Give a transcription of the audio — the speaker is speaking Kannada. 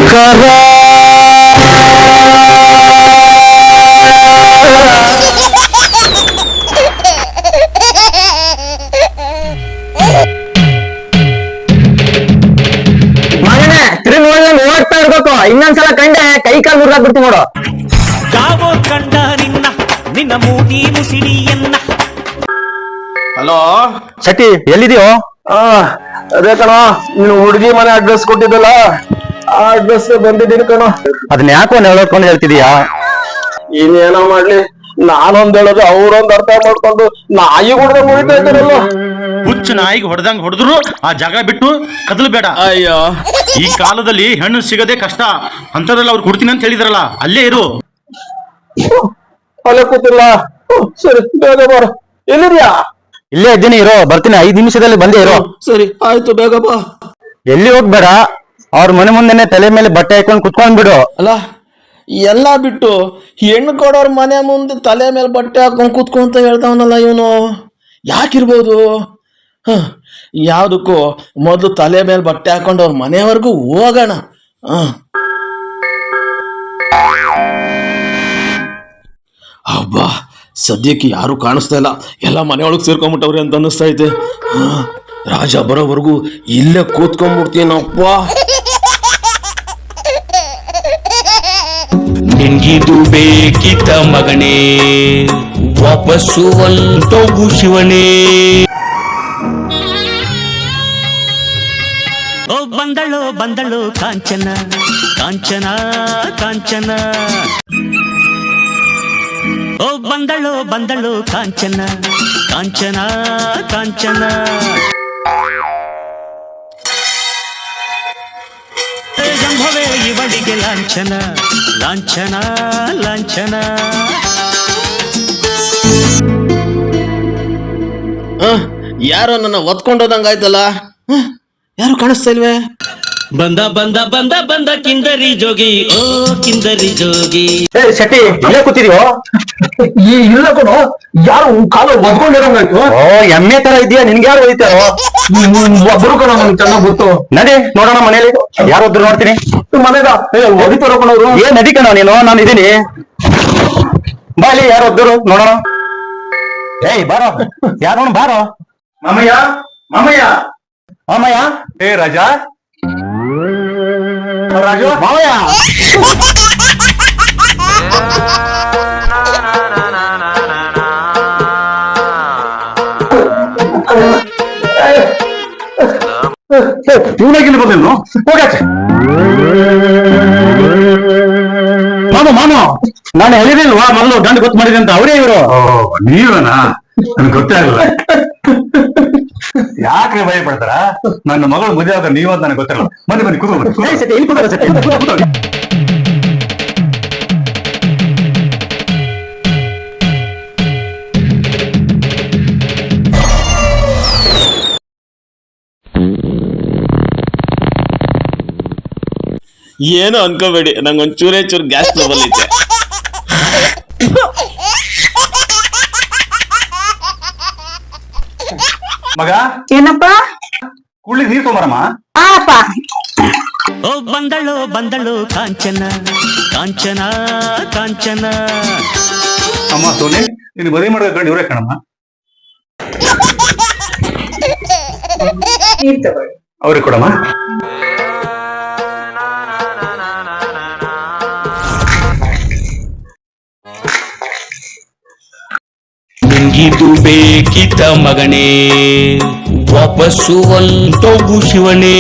ಶಂಕರ ಮಗನೇ ತಿರುಗಿ ನೋಡ್ತಾ ಇರ್ಬೇಕು. ಇನ್ನೊಂದ್ಸಲ ಕಂಡೆ ಕೈ ಕಾಲು ಮುರ್ದಾಕ್ ಬಿಡ್ತು ನೋಡು. ಯಾವೋ ಕಂಡ ನಿನ್ನ ಮೂಗಿ ಮುಸಿಡಿಯನ್ನ. ಹಲೋ ಶೆಟ್ಟಿ ಎಲ್ಲಿದೆಯೋ? ಅದೇ ಕಣ, ನೀನು ಹುಡುಗಿ ಮನೆ ಅಡ್ರೆಸ್ ಕೊಟ್ಟಿದ್ದಲ್ಲ, ಆ ಅಡ್ರೆಸ್ ಬಂದಿದ್ದೀನಿ ಕಣ. ಅದನ್ನ ಯಾಕೋ ನೆವಳ್ಕೊಂಡು ಹೇಳ್ತಿದೀಯಾ? ಇನ್ನೇನೋ ಮಾಡ್ಲಿ, ನಾನೊಂದ್ ಹೇಳೋದು ಅವ್ರೊಂದ್ ಅರ್ಥ ಮಾಡ್ಕೊಂಡು ನಾಯಿ ಹೊಡೆದ ಮುಗಿತಾ ಇದ್ದಾರಲ್ಲ. ಹುಚ್ಚು ನಾಯಿಗೆ ಹೊಡೆದಂಗ್ ಹೊಡೆದ್ರು ಆ ಜಾಗ ಬಿಟ್ಟು ಕದಲ್ಬೇಡ. ಅಯ್ಯೋ, ಈ ಕಾಲದಲ್ಲಿ ಹೆಣ್ಣು ಸಿಗದೆ ಕಷ್ಟ. ಅಂತದ್ರಲ್ಲಿ ಅವ್ರು ಕೊಡ್ತೀನಿ ಅಂತ ಹೇಳಿದ್ರಲ್ಲ, ಅಲ್ಲೇ ಇರು. ಅಲ್ಲೇ ಕೂತಿಲ್ಲ. ಸರಿ, ಬೇಗ ಬಾರ. ಎಲ್ಲಿದ್ಯಾ? ಇಲ್ಲೇ ಇದ್ದೀನಿ, ಇರೋ, ಬರ್ತೀನಿ. 5 ನಿಮಿಷದಲ್ಲಿ ಬಂದೇ ಇರೋ. ಸರಿ ಆಯ್ತು, ಬೇಗ ಬಾ. ಎಲ್ಲಿ ಹೋಗ್ಬೇಡ. ಅವ್ರ ಮನೆ ಮುಂದೆನೆ ತಲೆ ಮೇಲೆ ಬಟ್ಟೆ ಹಾಕೊಂಡು ಕುತ್ಕೊಂಡ್ ಬಿಡು. ಅಲ್ಲ, ಎಲ್ಲಾ ಬಿಟ್ಟು ಹೆಣ್ಣು ಕೊಡೋರ್ ಮನೆ ಮುಂದೆ ತಲೆ ಮೇಲೆ ಬಟ್ಟೆ ಹಾಕೊಂಡ್ ಕೂತ್ಕೊಂತ ಹೇಳ್ತಾವನಲ್ಲ ಇವನು. ಯಾಕಿರ್ಬೋದು? ಯಾವ್ದಕ್ಕೂ ಮೊದ್ಲು ತಲೆ ಮೇಲೆ ಬಟ್ಟೆ ಹಾಕೊಂಡು ಅವ್ರ ಮನೆಯವರೆಗೂ ಹೋಗೋಣ. ಹಬ್ಬ, ಸದ್ಯಕ್ಕೆ ಯಾರು ಕಾಣಿಸ್ತಾ ಇಲ್ಲ, ಎಲ್ಲ ಮನೆಯೊಳಗೆ ಸೇರ್ಕೊಂಡ್ಬಿಟ್ಟವ್ರಿ ಅಂತ ಅನ್ನಿಸ್ತಾ ಐತೆ. ರಾಜ ಬರೋವರೆಗೂ ಇಲ್ಲೇ ಕೂತ್ಕೊಂಡ್ಬಿಡ್ತೀನಪ್ಪ. ನಿನ್ಗಿದು ಬೇಕಿತ್ತ ಮಗನೇ, ವಾಪಸ್ಸು ಹೊಂಟೋಗು ಶಿವನೇ. ಓ ಬಂದಳು ಬಂದಳು ಕಾಂಚನ ಕಾಂಚನ ಕಾಂಚನ. ಓ ಬಂದಳು ಬಂದಳು ಕಾಂಚನ ಕಾಂಚನ ಕಾಂಚನ. ಜಂಭವೇ ಇವಳಿಗೆ ಲಾಂಛನ ಲಾಂಛನ ಲಾಂಛನ. ಯಾರೋ ನನ್ನ ಒತ್ಕೊಂಡೋದಂಗಾಯ್ತಲ್ಲ. ಯಾರು ಕಾಣಿಸ್ತಾ ಇಲ್ವೇ? ಬಂದ ಬಂದ ಬಂದ ಬಂದ ಕಿಂದರಿ ಜೋಗಿ, ಓ ಕಿಂದರಿ ಜೋಗಿ. ಶೆಟ್ಟಿ ಇಲ್ಲೇ ಕೂತಿದೀಯೋ? ಇಲ್ಲ ಕಣೋ, ಯಾರು ಕಾಲು ಒದ್ಕೊಂಡಿರೋಂಗಾಯ್ತು. ಓ, ಎಮ್ಮೆ ತರ ಇದೆಯಾ? ನಿನ್ಗೆ ಯಾರು ಹೋಯ್ತಾರೋ? ಒಬ್ರು ಕಣ, ನನ್ಗೆ ಚೆನ್ನಾಗ್ ಗೊತ್ತು. ನಡಿ ನೋಡೋಣ ಮನೇಲಿ ಯಾರು ಒಬ್ರು ನೋಡ್ತೀನಿ. ಮನೆಗ ಹೊಡಿತಾರ ಕಣವ್ರು. ಏನ್ ನಡಿ ಕಣ ನೀನು, ನಾನು ಇದೀನಿ. ಬಾಲಿ ಯಾರು ಒಬ್ರು ನೋಡೋಣ. ಏಯ್ ಬಾರೋ, ಯಾರು ಬಾರೋ. ಮಾಮಯ್ಯ ಮಾಮಯ್ಯ ಮಾಮಯ್ಯ. ಏ ರಾಜ ರಾಜು ಮಾವಯ್ಯ. ಇವನಾಗಿಲ್ಲಿ ಬಂದೇನು? ಹೋಗಾಚೆ. ಮಾಮ ಮಾಮ, ನಾನು ಹೇಳಿದಿಲ್ವಾ ಮೊದಲು ಗಂಡು ಗೊತ್ತು ಮಾಡಿದೆ ಅಂತ? ಅವರೇ ಇವರು. ನೀವನಾ? ನನ್ಗೆ ಗೊತ್ತೇ ಆಗಲ್ಲ. ಯಾಕೆ ಭಯ ಪಡ್ತಾರ? ನನ್ನ ಮಗಳು ಮದುವೆ ಆಗ ನೀವಂತ ನನಗೆ ಗೊತ್ತಿರಲ್ಲ. ಬನ್ನಿ ಬನ್ನಿ, ಕೂತ್ಕೊ ಬನ್ನಿ. ಇಲ್ಲಿ ಕೂತ್ಕೊಳ್ಳಿ ಸತ್ಯ. ಏನು ಅನ್ಕೋಬೇಡಿ, ನಂಗೊಂದ್ ಚೂರೇ ಚೂರು ಗ್ಯಾಸ್ ಟ್ರಬಲ್ ಐತೆ. ಮಗ, ಏನಪ್ಪ? ಕುಳ್ಳಿಗೆ ನೀರು ತೊಗೊಂಬರಮ್ಮ. ಆಪ ಓ ಬಂದಳು ಬಂದಳು ಕಾಂಚನ ಕಾಂಚನ ಕಾಂಚನ. ಅಮ್ಮ ಸೋನಿ, ನೀನು ಮದುವೆ ಮಾಡೋ ಗಂಡು ಇವರೇ ಕಣಮ್ಮ. ನೀರ್ ತಗೊಳ್ಳಿ. ಅವ್ರಿಗೆ ಕೊಡಮ್ಮ. ನಿನ್ಗಿದು ಬೇಕಿತ್ತ ಮಗನೇ, ವಾಪಸ್ಸು ಹೊಂಟೋಗು ಶಿವನೇ.